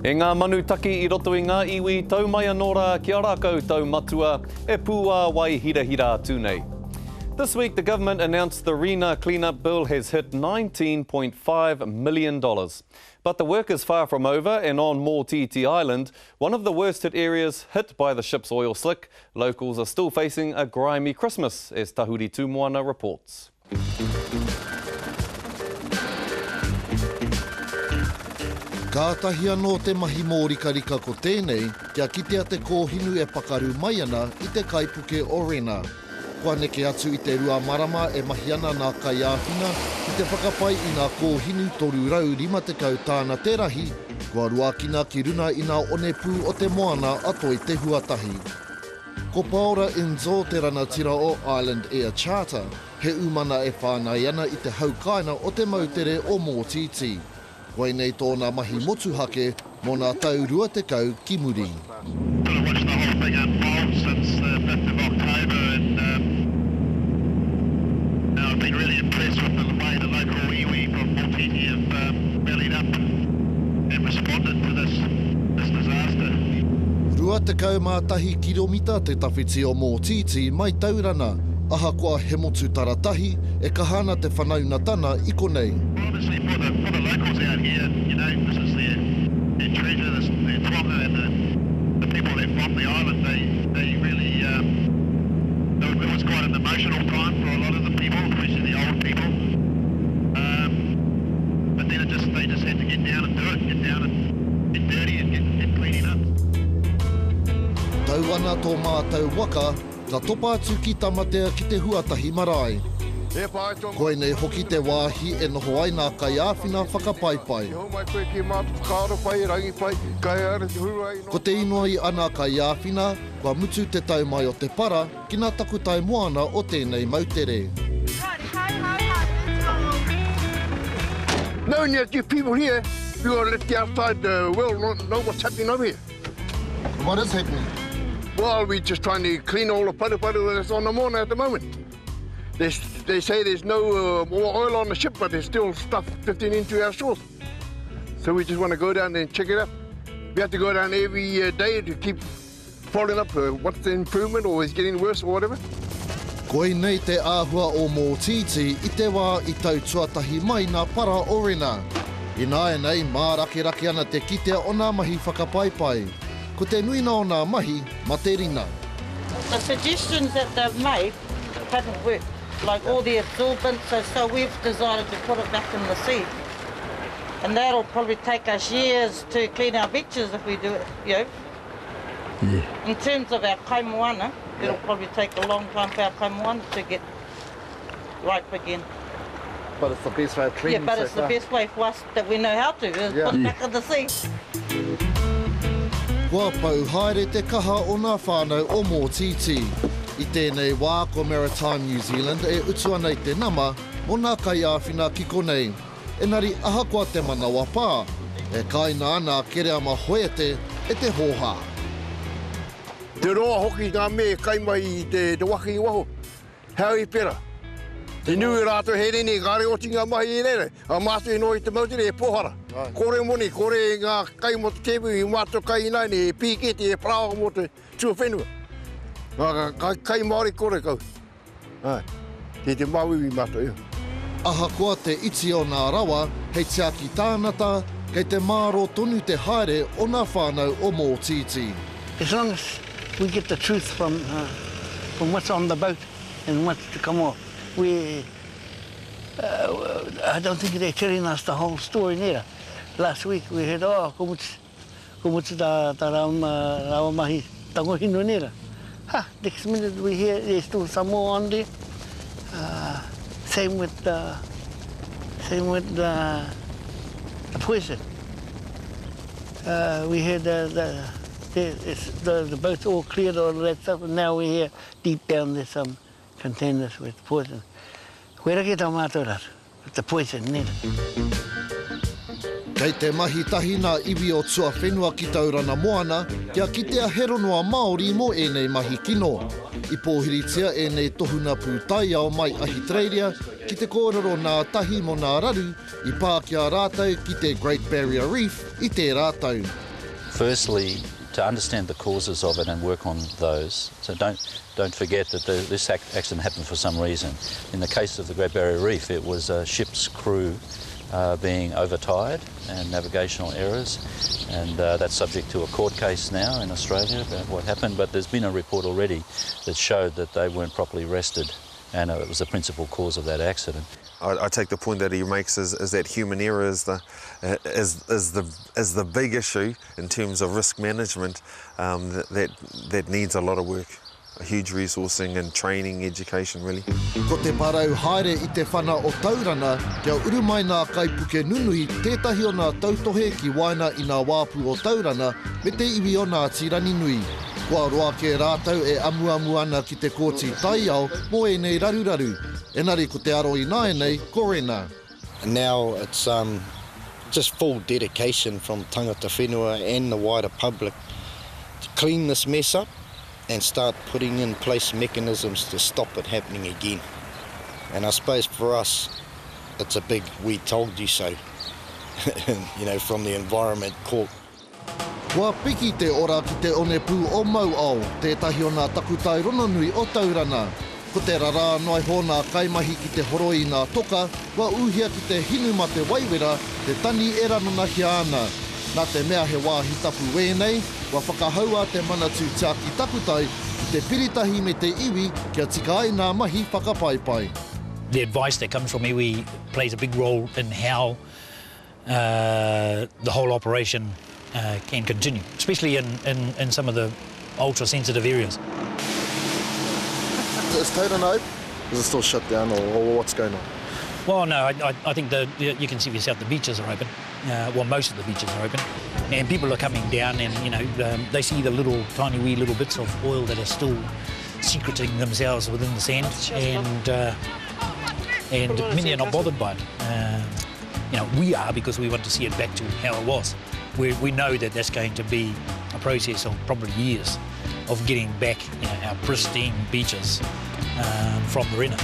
E ngā manutaki I roto I ngā iwi tau mai anora kia rākau tau matua e pūā wai hira tūnei. This week the government announced the Rena cleanup bill has hit $19.5 million. But the work is far from over and on Motiti Island, one of the worst hit areas hit by the ship's oil slick, locals are still facing a grimy Christmas, as Tahuri Tūmoana reports. Kātahi anō te mahi mōrika-rika ko tēnei, kia kitea te kōhinu e pakaru mai ana I te kaipuke o Rena. Kua neke atu I te rua marama e mahi ana nā kaiāwhina I te whakapai I ngā kōhinu toru rau 50 tāna te rahi, kua ruakina ki runa I ngā onepū o te moana ato I te huatahi. Ko paora Ensor te rana tira o Island Air Charter, he umana e whānai ana I te haukaina o te mautere o Motiti. Wai nei tōna mahi motuhake mō nā tau 20 ki muri. I've watched the whole thing unfold since the 5th of October and I've been really impressed with the way the local iwi from Motiti have rallied up and responded to this disaster. 21 kiromita te tawhiti o Motiti mai taurana, aha kua he motu taratahi e kahana te whanaunatana I konei. Obviously for the locals out here, you know, this is their treasure, this, their tonne and the people that from the island, they really, it was quite an emotional time for a lot of the people, especially the old people. But then they just had to get down and do it, get down and get dirty and get cleaning up. Tau ana tō mātau waka, ka topa atu ki tamatea ki te huatahi marae. Koe nei hoki te wāhi e noho ai nā kaiāwhina whakapaipai. Ko te inuai ana kaiāwhina, kua mutu te tau mai o te para, ki nā takutai moana o tēnei mautere. Knowing that you people here, you got to let the outside world know what's happening over here. What is happening? Well, we're just trying to clean all the paru that's on the moana at the moment. They say there's no more oil on the ship, but there's still stuff 15 into our shores. So we just want to go down there and check it out. We have to go down every day to keep following up what's the improvement or is getting worse or whatever. Koe nei te āhua o Motiti I te wā I tau tuatahi mai nā para o Rena. I nāe nei mārake ana te kitea o nā mahi whakapaipai. Ko te nuina o nā mahi, ma te rina. The suggestions that they've made haven't worked, like all the absorbents, so we've decided to put it back in the sea. And that'll probably take us years to clean our beaches if we do it, you know. Yeah. In terms of our kaimoana, it'll probably take a long time for our kaimoana to get ripe again. But it's the best way of cleaning. Yeah, but it's the best way for us that we know how to, is put it back in the sea. Kua pau haere te kaha o nā whānau o Motiti. I tēnei wā ko Maritime New Zealand e utua nei te nama o nā kaiāwhina ki konei. Engari aha kua te manawa pā, e kaina ana kerea ma hoete e te hōhā. Te roa hoki ngā me kai mai I te waki I waho. Hau I pera. Te nui rātou he rene, kāre oti ngā mahi I rere. A mātu e no I te mautere e pohara. Kore moni, kore ngā kai mo te tepu I mātou kai nai ne e pīketi e prawa mo te tua whenua. Ngā kai Māori kore kau. Te mauiwi mātou iho. Aha koa te iti o nā rawa, hei te aki tānata, kei te māro tonu te haere o nā whānau o Motiti. As long as we get the truth from what's on the boat and what's to come off, I don't think they're telling us the whole story there. Last week we heard, ko mutu tā rau mahi tangohino nera. Next minute we hear there's still some more on there. Same with the poison. We heard the boat's all cleared, all that stuff, and now we hear deep down there's some containers with poison. Where get our mātou rata? With the poison, nera. Kei te mahi tahi nā iwi o tua whenua ki taurana moana, kia kitea heronoa Māori mo enei mahi kino. I pōhiritia enei tohuna pūtai ao mai Ahitreiria, ki te kōrero nā tahi mo nā raru, I pā kia rātau ki te Great Barrier Reef I te rātau. Firstly, to understand the causes of it and work on those. So don't forget that this accident happened for some reason. In the case of the Great Barrier Reef, it was a ship's crew being overtired and navigational errors, and that's subject to a court case now in Australia about what happened, but there's been a report already that showed that they weren't properly rested, and it was the principal cause of that accident. I take the point that he makes is that human error is the big issue in terms of risk management that needs a lot of work. A huge resourcing and training, education, really. Ko te parau haere I te whana o Taurana, kia uru mai nā kaipuke nunui tētahi o nā tautohe ki waina I nā wāpu o Taurana me te iwi o nā tirani nui. Kua roa ke rātau e amu ana ki te kōti tai ao mo e nei raruraru. Engari ko te aro I nāenei, ko Rena. And now it's just full dedication from tangata whenua and the wider public to clean this mess up and start putting in place mechanisms to stop it happening again. And I suppose for us, it's a big we told you so, from the Environment Court. Kua piki te ora ki te one pū o mau au, tētahi o nā takutai rononui o Taurana. Ko te rara noi hōna kaimahi ki te horo I nā toka, wa uhia ki te hinu ma te waiwera, te tani e ranonahia ana. Nā te mea he wāhi tapu wēnei, wa whakahaua te manatū tia ki takutai, ki te piritahi me te iwi, kia tika ai nā mahi whakapaipai. The advice that comes from iwi plays a big role in how the whole operation can continue, especially in some of the ultra-sensitive areas. Is Taurana open? Is it still shut down or what's going on? Well, no, I think you can see for yourself the beaches are open. Well, most of the beaches are open. And people are coming down and, they see the tiny wee little bits of oil that are still secreting themselves within the sand. And many are not bothered by it. We are, because we want to see it back to how it was. We know that that's going to be a process of probably years of getting back our pristine beaches from the Rena.